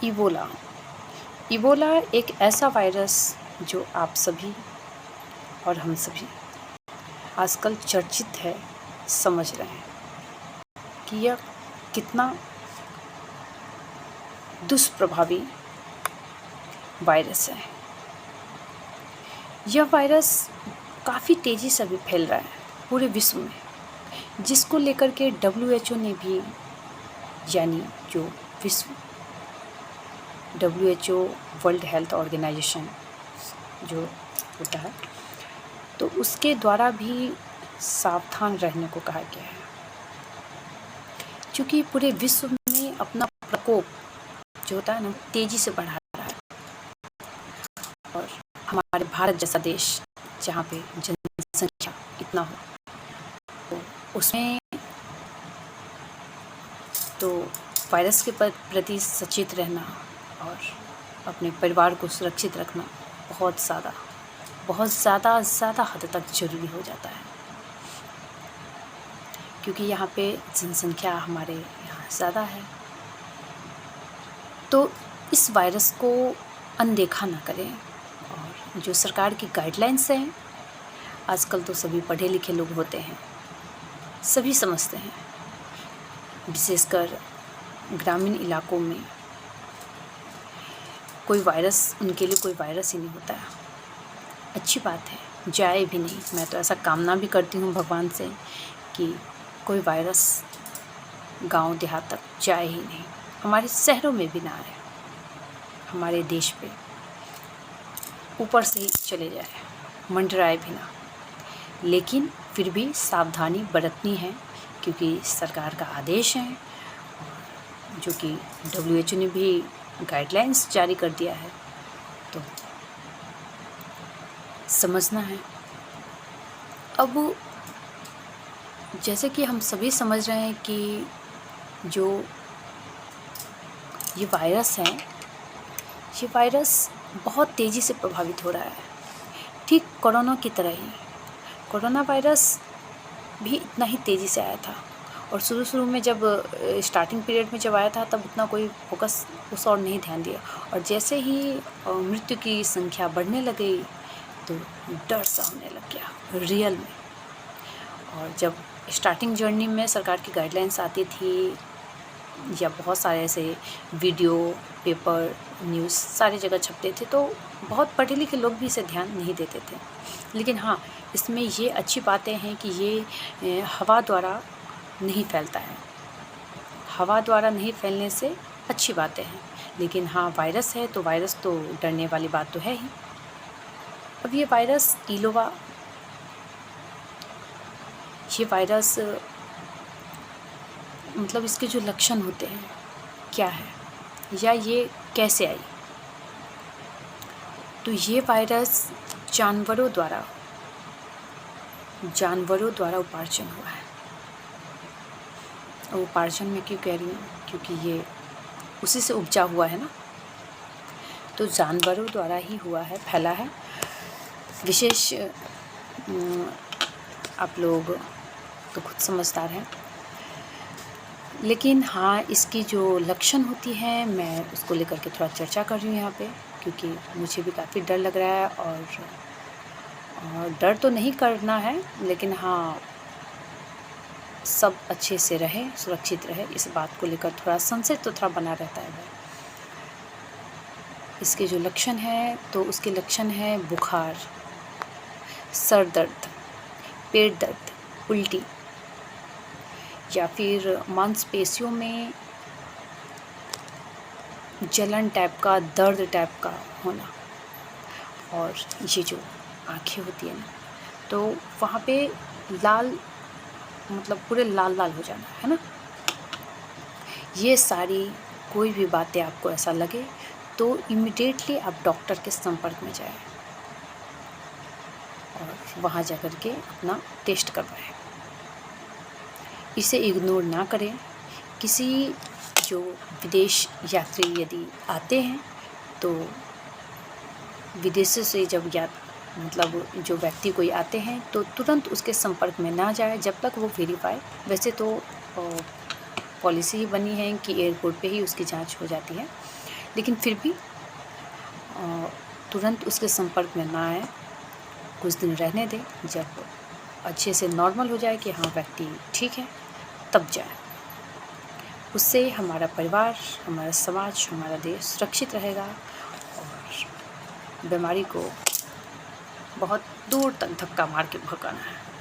Ebola. Ebola एक ऐसा virus जो आप सभी और हम सभी आजकल चर्चित है, समझ रहे हैं कि यह कितना दुष्प्रभावी वायरस है। यह वायरस काफ़ी तेज़ी से अभी फैल रहा है पूरे विश्व में, जिसको लेकर के WHO ने भी, यानी जो विश्व WHO वर्ल्ड हेल्थ ऑर्गेनाइजेशन जो होता है, तो उसके द्वारा भी सावधान रहने को कहा गया है, क्योंकि पूरे विश्व में अपना प्रकोप जो होता है ना तेज़ी से बढ़ा रहा है। और हमारे भारत जैसा देश जहाँ पे जनसंख्या इतना हो, तो उसमें तो वायरस के प्रति सचेत रहना और अपने परिवार को सुरक्षित रखना बहुत ज़्यादा हद तक ज़रूरी हो जाता है, क्योंकि यहाँ पे जनसंख्या हमारे यहाँ ज़्यादा है। तो इस वायरस को अनदेखा ना करें, और जो सरकार की गाइडलाइंस हैं, आजकल तो सभी पढ़े लिखे लोग होते हैं, सभी समझते हैं, विशेषकर ग्रामीण इलाकों में उनके लिए कोई वायरस ही नहीं होता है। अच्छी बात है, जाए भी नहीं। मैं तो ऐसा कामना भी करती हूँ भगवान से कि कोई वायरस गांव देहात तक जाए ही नहीं, हमारे शहरों में भी ना आए, हमारे देश पे ऊपर से ही चले जाए, मंडराए भी ना। लेकिन फिर भी सावधानी बरतनी है, क्योंकि सरकार का आदेश है, जो कि WHO ने भी गाइडलाइंस जारी कर दिया है, तो समझना है। अब जैसे कि हम सभी समझ रहे हैं कि जो ये वायरस है, ये वायरस बहुत तेज़ी से प्रभावित हो रहा है, ठीक कोरोना की तरह ही। कोरोना वायरस भी इतना ही तेज़ी से आया था, और शुरू में जब स्टार्टिंग पीरियड में जब आया था, तब उतना कोई फोकस उस और नहीं ध्यान दिया, और जैसे ही मृत्यु की संख्या बढ़ने लगी, तो डर सा होने लग गया रियल में। और जब स्टार्टिंग जर्नी में सरकार की गाइडलाइंस आती थी, या बहुत सारे ऐसे वीडियो, पेपर, न्यूज़ सारी जगह छपते थे, तो बहुत पढ़े लिखे लोग भी इसे ध्यान नहीं देते थे। लेकिन हाँ, इसमें ये अच्छी बातें हैं कि ये हवा द्वारा नहीं फैलता है। हवा द्वारा नहीं फैलने से अच्छी बातें हैं। लेकिन हाँ, वायरस है तो वायरस तो डरने वाली बात तो है ही। अब ये वायरस ये वायरस मतलब इसके जो लक्षण होते हैं क्या है, या ये कैसे आई, तो ये वायरस जानवरों द्वारा उपार्जन हुआ है। और उपार्जन में क्यों कह रही हूँ, क्योंकि ये उसी से उपजा हुआ है ना, तो जानवरों द्वारा ही हुआ है, फैला है। विशेष आप लोग तो खुद समझदार हैं, लेकिन हाँ, इसकी जो लक्षण होती है, मैं उसको लेकर के थोड़ा चर्चा कर रही हूँ यहाँ पे, क्योंकि मुझे भी काफ़ी डर लग रहा है। और डर तो नहीं करना है, लेकिन हाँ, सब अच्छे से रहे, सुरक्षित रहे, इस बात को लेकर थोड़ा संशय तो थोड़ा बना रहता है भाई। इसके जो लक्षण है, तो उसके लक्षण है बुखार, सर दर्द, पेट दर्द, उल्टी, या फिर मांसपेशियों में जलन टाइप का, दर्द टाइप का होना। और ये जो आँखें होती है ना, तो वहाँ पे लाल, मतलब पूरे लाल लाल हो जाना, है ना। ये सारी कोई भी बातें आपको ऐसा लगे, तो इमीडिएटली आप डॉक्टर के संपर्क में जाएं, और वहाँ जाकर के अपना टेस्ट करवाएं। इसे इग्नोर ना करें। किसी जो विदेश यात्री यदि आते हैं, तो विदेशों से जब मतलब जो व्यक्ति कोई आते हैं, तो तुरंत उसके संपर्क में ना जाए जब तक वो वेरीफाई। वैसे तो पॉलिसी ही बनी है कि एयरपोर्ट पे ही उसकी जांच हो जाती है, लेकिन फिर भी तुरंत उसके संपर्क में ना आए, कुछ दिन रहने दें। जब अच्छे से नॉर्मल हो जाए कि हाँ व्यक्ति ठीक है, तब जाए। उससे हमारा परिवार, हमारा समाज, हमारा देश सुरक्षित रहेगा और बीमारी को बहुत दूर तक धक्का मार के भगाना है।